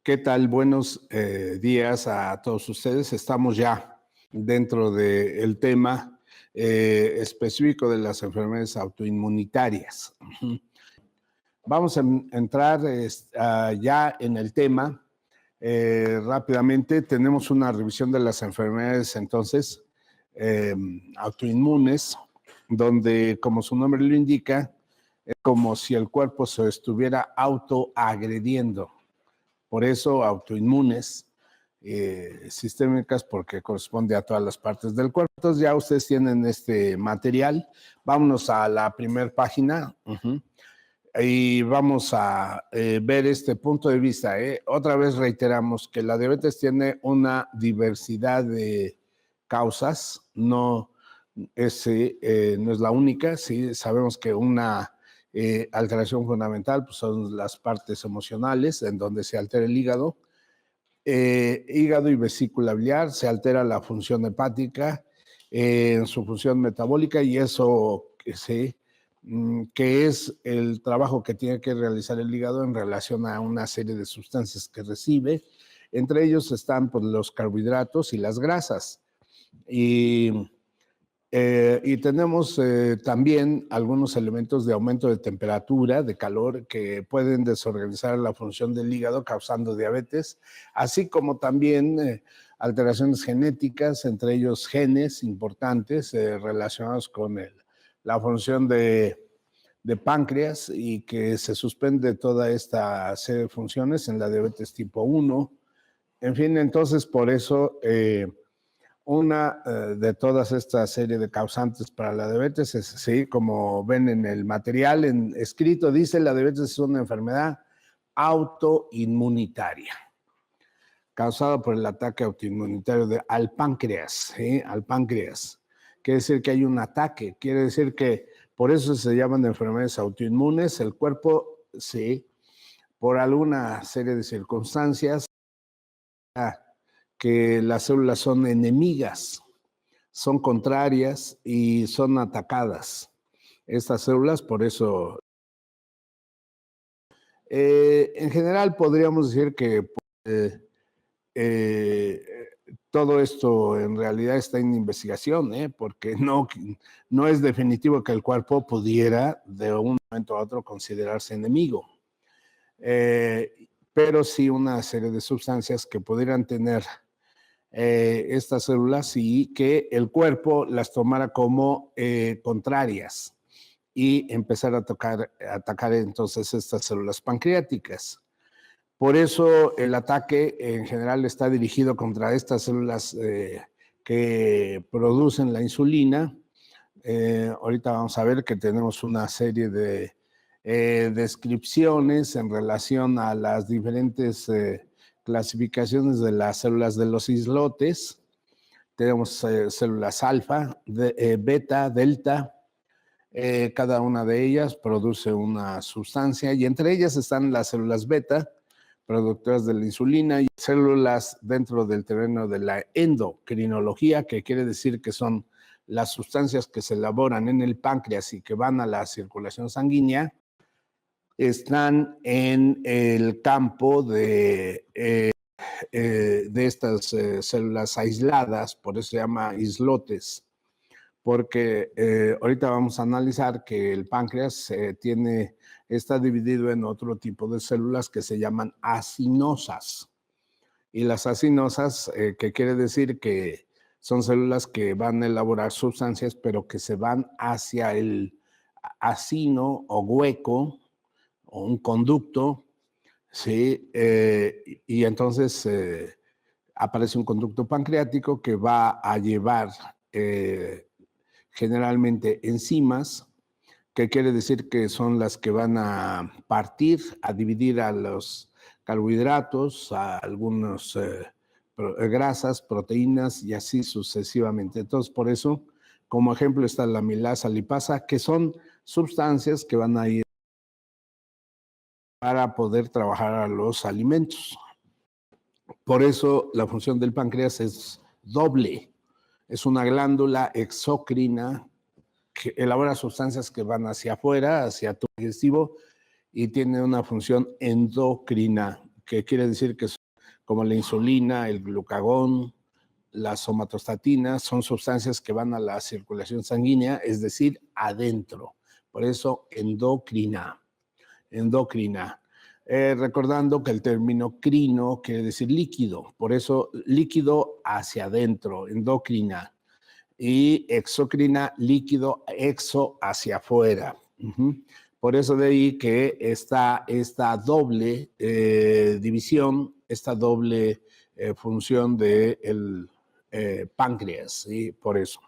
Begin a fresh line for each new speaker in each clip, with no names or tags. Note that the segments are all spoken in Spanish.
¿Qué tal? Buenos días a todos ustedes. Estamos ya dentro del tema específico de las enfermedades autoinmunitarias. Ujú. Vamos a entrar ya en el tema rápidamente. Tenemos una revisión de las enfermedades entonces eh, autoinmunes, donde, como su nombre lo indica, es como si el cuerpo se estuviera autoagrediendo. Por eso autoinmunes sistémicas, porque corresponde a todas las partes del cuerpo. Entonces ya ustedes tienen este material. Vámonos a la primera página. Y vamos a ver este punto de vista. Otra vez reiteramos que la diabetes tiene una diversidad de causas, no no es la única. Sí, sabemos que una alteración fundamental pues, son las partes emocionales, en donde se altera el hígado. Hígado y vesícula biliar, se altera la función hepática, en su función metabólica, y eso que es el trabajo que tiene que realizar el hígado en relación a una serie de sustancias que recibe. Entre ellos están pues, los carbohidratos y las grasas. Y tenemos también algunos elementos de aumento de temperatura, de calor, que pueden desorganizar la función del hígado, causando diabetes, así como también alteraciones genéticas, entre ellos genes importantes relacionados con la función de páncreas, y que se suspende toda esta serie de funciones en la diabetes tipo 1. En fin, entonces por eso una de todas esta serie de causantes para la diabetes es, sí, como ven en el material en escrito, dice: la diabetes es una enfermedad autoinmunitaria causada por el ataque autoinmunitario al páncreas, ¿sí? Al páncreas. Quiere decir que hay un ataque, quiere decir que por eso se llaman enfermedades autoinmunes. El cuerpo, sí, por alguna serie de circunstancias, que las células son enemigas, son contrarias y son atacadas. Estas células, por eso, en general podríamos decir que eh, todo esto en realidad está en investigación, porque no es definitivo que el cuerpo pudiera de un momento a otro considerarse enemigo. Pero sí una serie de sustancias que pudieran tener estas células, y que el cuerpo las tomara como contrarias y empezar a atacar entonces estas células pancreáticas. Por eso el ataque en general está dirigido contra estas células que producen la insulina. Ahorita vamos a ver que tenemos una serie de descripciones en relación a las diferentes clasificaciones de las células de los islotes. Tenemos células alfa, beta, delta. Cada una de ellas produce una sustancia, y entre ellas están las células beta, productoras de la insulina, y células dentro del terreno de la endocrinología, que quiere decir que son las sustancias que se elaboran en el páncreas y que van a la circulación sanguínea. Están en el campo de estas células aisladas, por eso se llama islotes, porque ahorita vamos a analizar que el páncreas está dividido en otro tipo de células que se llaman acinosas. Y las acinosas, que quiere decir que son células que van a elaborar sustancias, pero que se van hacia el acino o hueco o un conducto, ¿sí? Y entonces aparece un conducto pancreático que va a llevar generalmente enzimas, que quiere decir que son las que van a partir, a dividir a los carbohidratos, a algunas grasas, proteínas, y así sucesivamente. Entonces, por eso, como ejemplo, está la amilasa, lipasa, que son sustancias que van a ir para poder trabajar a los alimentos. Por eso la función del páncreas es doble. Es una glándula exocrina que elabora sustancias que van hacia afuera, hacia tu digestivo, y tiene una función endocrina, que quiere decir que son como la insulina, el glucagón, las somatostatinas, son sustancias que van a la circulación sanguínea, es decir, adentro. Por eso endocrina. Recordando que el término crino quiere decir líquido, por eso líquido hacia adentro, endocrina, y exocrina, líquido, exo hacia afuera. Por eso de ahí que esta doble división, esta doble función del páncreas, ¿sí? Por eso.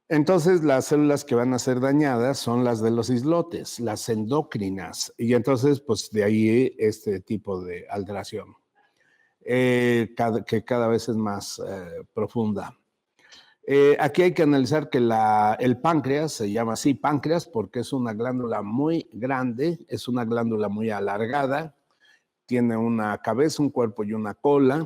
Entonces, las células que van a ser dañadas son las de los islotes, las endócrinas, y entonces, pues de ahí este tipo de alteración, que cada vez es más profunda. Aquí hay que analizar que el páncreas, se llama así páncreas porque es una glándula muy grande, es una glándula muy alargada, tiene una cabeza, un cuerpo y una cola.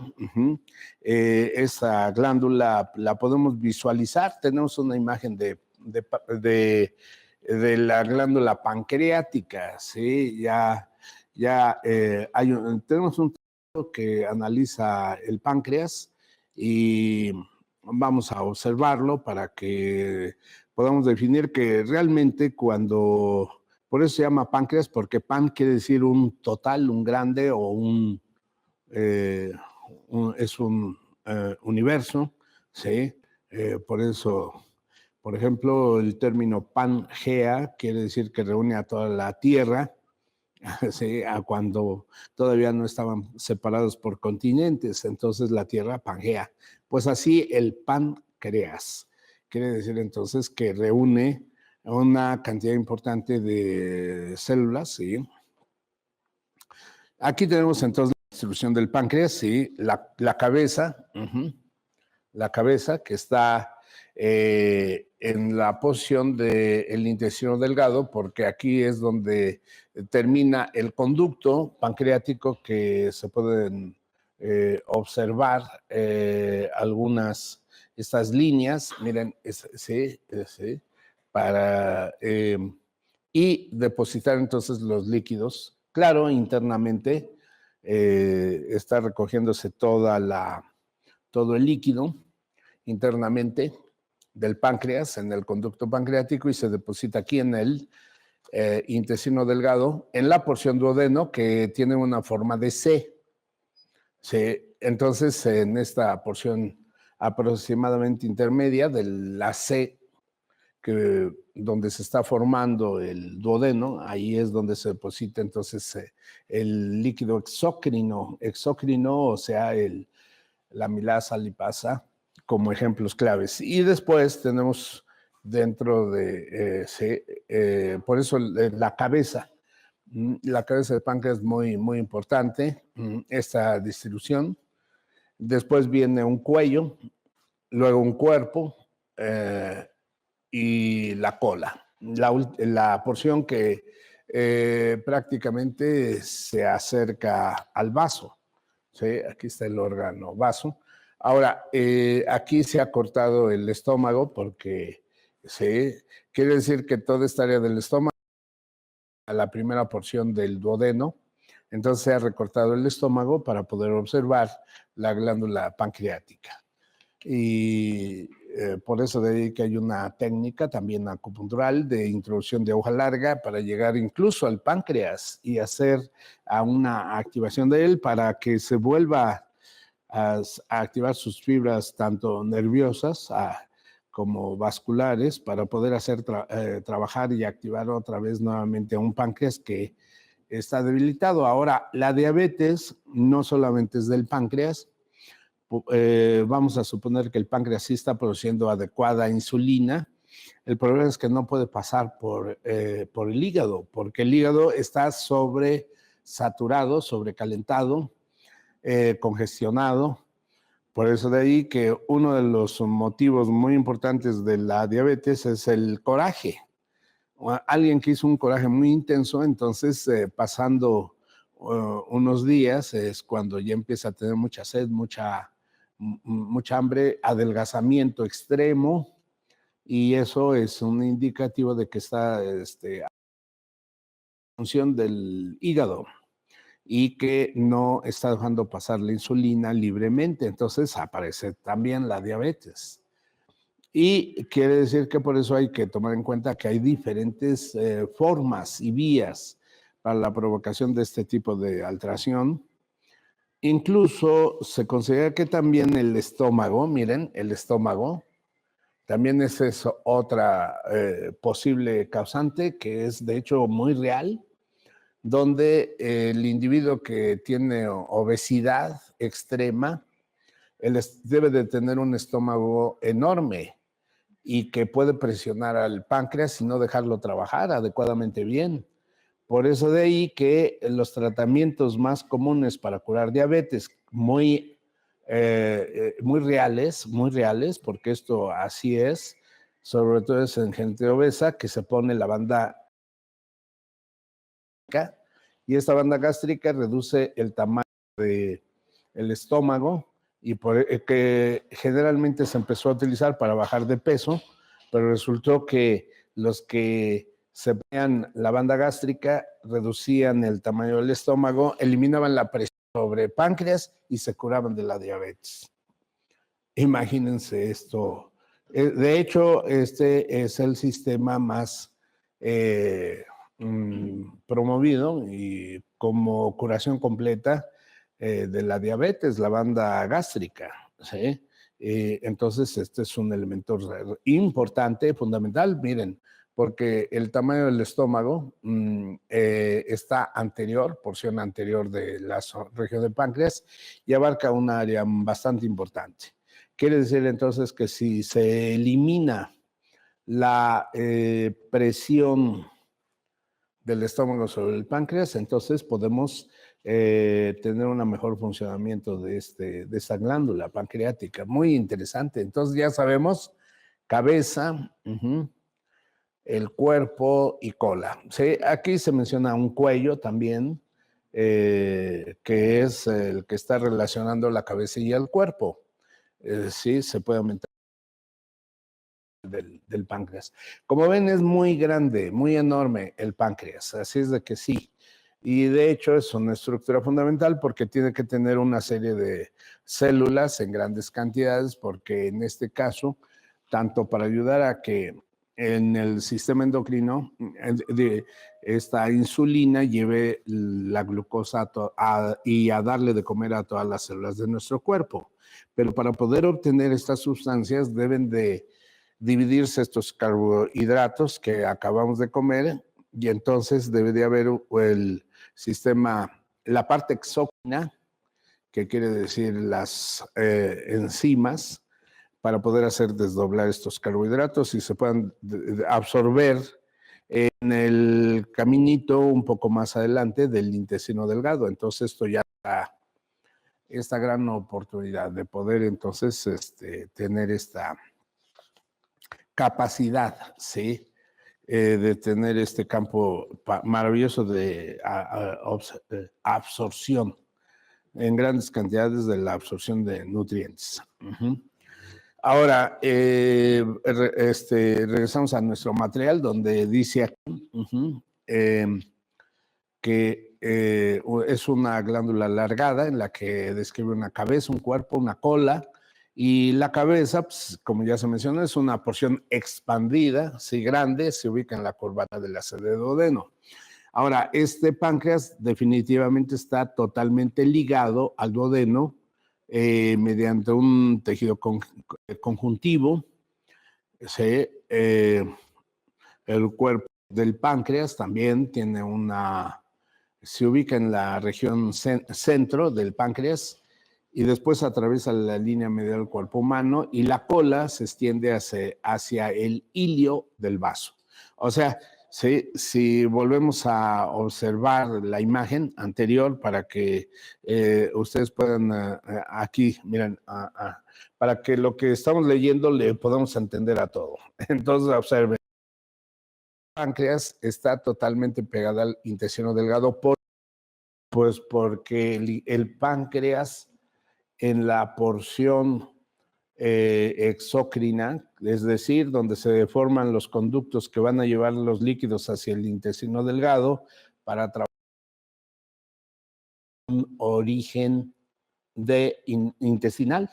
Esa glándula la podemos visualizar. Tenemos una imagen de la glándula pancreática. ¿Sí? Tenemos un trabajo que analiza el páncreas y vamos a observarlo para que podamos definir que realmente por eso se llama páncreas, porque pan quiere decir un total, un grande o es un universo, ¿sí? Por eso, por ejemplo, el término Pangea quiere decir que reúne a toda la Tierra, ¿sí? A cuando todavía no estaban separados por continentes, entonces la Tierra Pangea. Pues así el páncreas quiere decir entonces que reúne una cantidad importante de células, ¿sí? Aquí tenemos entonces la distribución del páncreas, ¿sí? La cabeza, la cabeza que está en la posición del intestino delgado, porque aquí es donde termina el conducto pancreático que se pueden observar estas líneas, miren, sí, y depositar entonces los líquidos. Claro, internamente está recogiéndose todo el líquido internamente del páncreas, en el conducto pancreático, y se deposita aquí en el intestino delgado, en la porción duodeno, que tiene una forma de C. Entonces, en esta porción aproximadamente intermedia de la C, donde se está formando el duodeno, ahí es donde se deposita entonces el líquido exócrino, o sea, la amilasa, lipasa, como ejemplos claves. Y después tenemos dentro de, por eso la cabeza del páncreas es muy, muy importante, esta distribución. Después viene un cuello, luego un cuerpo, y la cola, la porción que prácticamente se acerca al vaso. ¿Sí? Aquí está el órgano vaso. Ahora, aquí se ha cortado el estómago porque ¿sí? Quiere decir que toda esta área del estómago, a la primera porción del duodeno, entonces se ha recortado el estómago para poder observar la glándula pancreática. Y por eso de ahí que hay una técnica también acupuntural de introducción de hoja larga para llegar incluso al páncreas y hacer a una activación de él para que se vuelva a activar sus fibras tanto nerviosas como vasculares para poder hacer trabajar y activar otra vez nuevamente a un páncreas que está debilitado. Ahora, la diabetes no solamente es del páncreas. Vamos a suponer que el páncreas sí está produciendo adecuada insulina. El problema es que no puede pasar por el hígado, porque el hígado está sobresaturado, sobrecalentado, congestionado. Por eso de ahí que uno de los motivos muy importantes de la diabetes es el coraje. Alguien que hizo un coraje muy intenso, entonces pasando unos días es cuando ya empieza a tener mucha sed, mucha hambre, adelgazamiento extremo, y eso es un indicativo de que está función del hígado. y que no está dejando pasar la insulina libremente. Entonces aparece también la diabetes. Y quiere decir que por eso hay que tomar en cuenta que hay diferentes formas y vías para la provocación de este tipo de alteración. Incluso se considera que también el estómago, miren, el estómago, también es eso, otra posible causante que es de hecho muy real, donde el individuo que tiene obesidad extrema, debe de tener un estómago enorme y que puede presionar al páncreas y no dejarlo trabajar adecuadamente bien. Por eso de ahí que los tratamientos más comunes para curar diabetes, muy reales, porque esto así es, sobre todo es en gente obesa que se pone la banda gástrica, y esta banda gástrica reduce el tamaño del estómago y que generalmente se empezó a utilizar para bajar de peso, pero resultó que los que se ponían la banda gástrica reducían el tamaño del estómago, eliminaban la presión sobre páncreas y se curaban de la diabetes. Imagínense esto. De hecho, este es el sistema más promovido y como curación completa de la diabetes, la banda gástrica. ¿Sí? Entonces, este es un elemento importante, fundamental. Miren, porque el tamaño del estómago está anterior, porción anterior de la región del páncreas, y abarca un área bastante importante. Quiere decir entonces que si se elimina la presión del estómago sobre el páncreas, entonces podemos tener un mejor funcionamiento de esta glándula pancreática. Muy interesante. Entonces ya sabemos cabeza, el cuerpo y cola. Sí, aquí se menciona un cuello también, que es el que está relacionando la cabeza y el cuerpo. Sí, se puede aumentar del páncreas. Como ven, es muy grande, muy enorme el páncreas, así es de que sí. Y de hecho es una estructura fundamental porque tiene que tener una serie de células en grandes cantidades, porque en este caso, tanto para ayudar a que en el sistema endocrino esta insulina lleve la glucosa y a darle de comer a todas las células de nuestro cuerpo. Pero para poder obtener estas sustancias deben de dividirse estos carbohidratos que acabamos de comer, y entonces debe de haber el sistema, la parte exócrina, que quiere decir las enzimas, para poder hacer desdoblar estos carbohidratos y se puedan absorber en el caminito un poco más adelante del intestino delgado. Entonces esto ya da esta gran oportunidad de poder entonces tener esta capacidad, ¿sí? De tener este campo maravilloso de absorción en grandes cantidades, de la absorción de nutrientes. Ahora, regresamos a nuestro material donde dice aquí que es una glándula alargada en la que describe una cabeza, un cuerpo, una cola, y la cabeza, pues, como ya se mencionó, es una porción expandida, sí, grande, se ubica en la curvatura de la sede de duodeno. Ahora, este páncreas definitivamente está totalmente ligado al duodeno mediante un tejido conjuntivo. ¿Sí? El cuerpo del páncreas también tiene se ubica en la región centro del páncreas y después atraviesa la línea medial del cuerpo humano, y la cola se extiende hacia el hilio del vaso. O sea, si volvemos a observar la imagen anterior para que ustedes puedan, aquí, miren, para que lo que estamos leyendo le podamos entender a todo. Entonces, observen. El páncreas está totalmente pegado al intestino delgado, pues porque el páncreas en la porción exócrina, es decir, donde se forman los conductos que van a llevar los líquidos hacia el intestino delgado para trabajar un origen intestinal.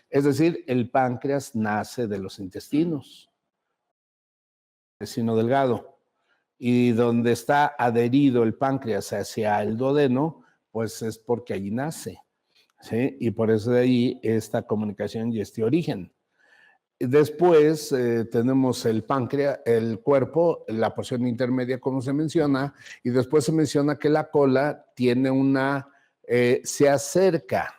Es decir, el páncreas nace de los intestinos, intestino delgado, y donde está adherido el páncreas hacia el duodeno, pues es porque allí nace, ¿sí? Y por eso de ahí esta comunicación y este origen. Después tenemos el páncreas, el cuerpo, la porción intermedia, como se menciona, y después se menciona que la cola tiene se acerca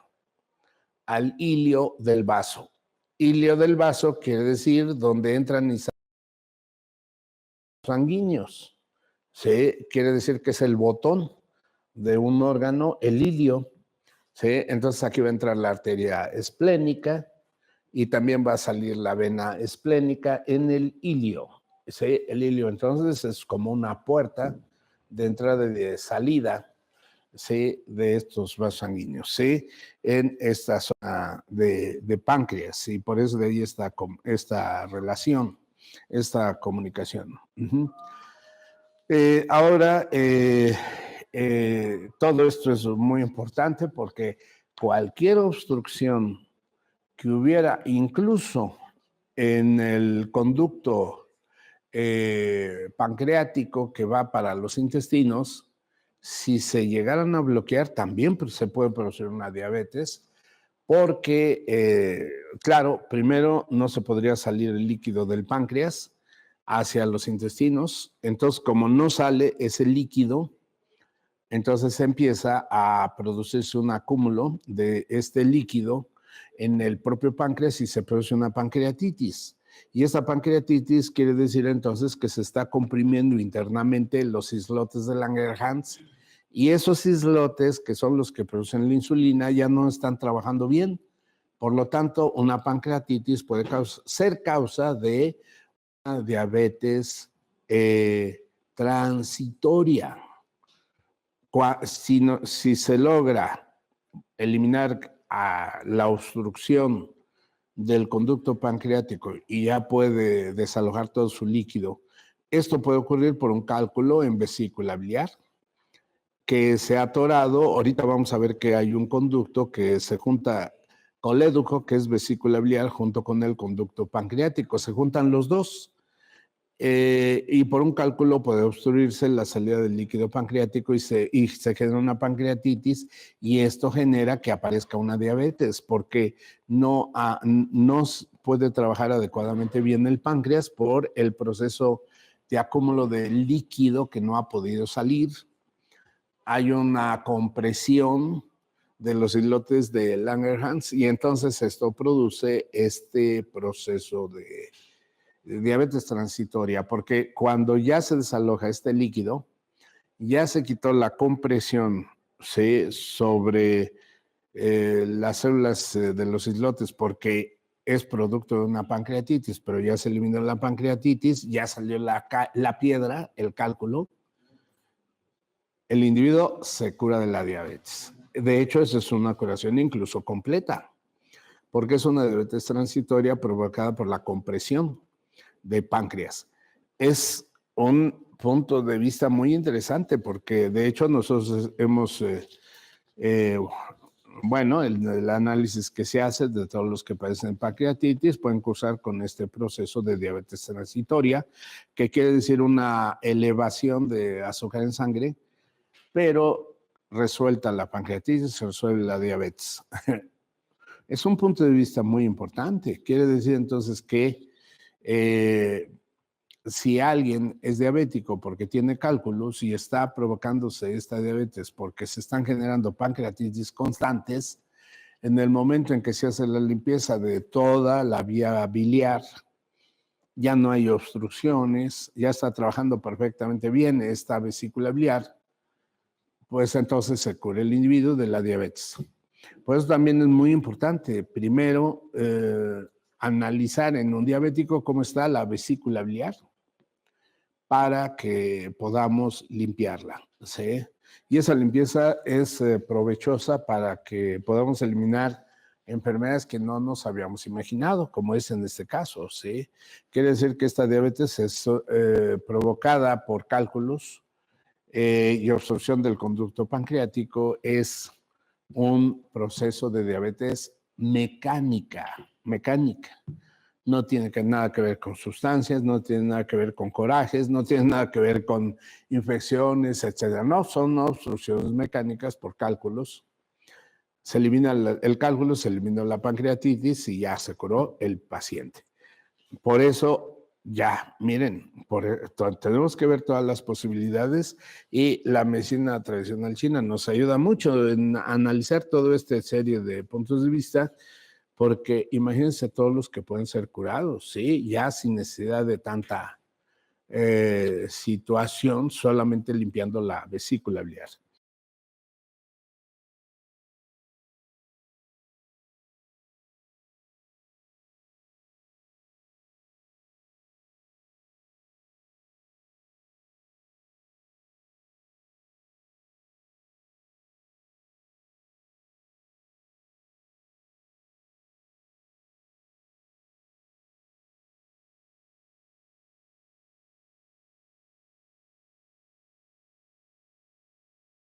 al hilio del vaso. Hilio del vaso quiere decir donde entran y salen sanguíneos. ¿Sí? Quiere decir que es el botón de un órgano, el hilio. ¿Sí? Entonces aquí va a entrar la arteria esplénica y también va a salir la vena esplénica en el hilio. ¿Sí? El hilio entonces es como una puerta de entrada y de salida, ¿sí? De estos vasos sanguíneos, ¿sí? En esta zona de páncreas, y por eso de ahí está esta relación, esta comunicación. Ahora, todo esto es muy importante porque cualquier obstrucción que hubiera incluso en el conducto pancreático que va para los intestinos, si se llegaran a bloquear, también se puede producir una diabetes, porque, claro, primero no se podría salir el líquido del páncreas hacia los intestinos, entonces como no sale ese líquido, entonces empieza a producirse un acúmulo de este líquido en el propio páncreas y se produce una pancreatitis. Y esta pancreatitis quiere decir entonces que se está comprimiendo internamente los islotes de Langerhans, y esos islotes, que son los que producen la insulina, ya no están trabajando bien. Por lo tanto, una pancreatitis puede ser causa de una diabetes transitoria. Si se logra eliminar la obstrucción del conducto pancreático y ya puede desalojar todo su líquido, esto puede ocurrir por un cálculo en vesícula biliar que se ha atorado. Ahorita vamos a ver que hay un conducto que se junta, colédoco, que es vesícula biliar, junto con el conducto pancreático. Se juntan los dos. Y por un cálculo puede obstruirse la salida del líquido pancreático y se genera una pancreatitis, y esto genera que aparezca una diabetes porque no puede trabajar adecuadamente bien el páncreas por el proceso de acúmulo de líquido que no ha podido salir. Hay una compresión de los islotes de Langerhans y entonces esto produce este proceso de diabetes transitoria, porque cuando ya se desaloja este líquido, ya se quitó la compresión, ¿sí?, sobre las células de los islotes, porque es producto de una pancreatitis, pero ya se eliminó la pancreatitis, ya salió la piedra, el cálculo, el individuo se cura de la diabetes. De hecho, esa es una curación incluso completa, porque es una diabetes transitoria provocada por la compresión de páncreas. Es un punto de vista muy interesante porque de hecho nosotros hemos, bueno, el análisis que se hace de todos los que padecen pancreatitis pueden cursar con este proceso de diabetes transitoria, que quiere decir una elevación de azúcar en sangre, pero resuelta la pancreatitis, se resuelve la diabetes. Es un punto de vista muy importante. Quiere decir entonces que si alguien es diabético porque tiene cálculos y está provocándose esta diabetes porque se están generando pancreatitis constantes, en el momento en que se hace la limpieza de toda la vía biliar, ya no hay obstrucciones, ya está trabajando perfectamente bien esta vesícula biliar, pues entonces se cura el individuo de la diabetes. Por eso también es muy importante, primero, analizar en un diabético cómo está la vesícula biliar para que podamos limpiarla, ¿sí? Y esa limpieza es provechosa para que podamos eliminar enfermedades que no nos habíamos imaginado, como es en este caso, ¿sí? Quiere decir que esta diabetes es provocada por cálculos y obstrucción del conducto pancreático, es un proceso de diabetes mecánica. No tiene nada que ver con sustancias, no tiene nada que ver con corajes, no tiene nada que ver con infecciones, etcétera. No, son obstrucciones mecánicas por cálculos. Se elimina el cálculo, se elimina la pancreatitis y ya se curó el paciente. Por eso, ya, miren, tenemos que ver todas las posibilidades y la medicina tradicional china nos ayuda mucho en analizar toda esta serie de puntos de vista, porque imagínense todos los que pueden ser curados, ¿sí? Ya sin necesidad de tanta situación, solamente limpiando la vesícula biliar.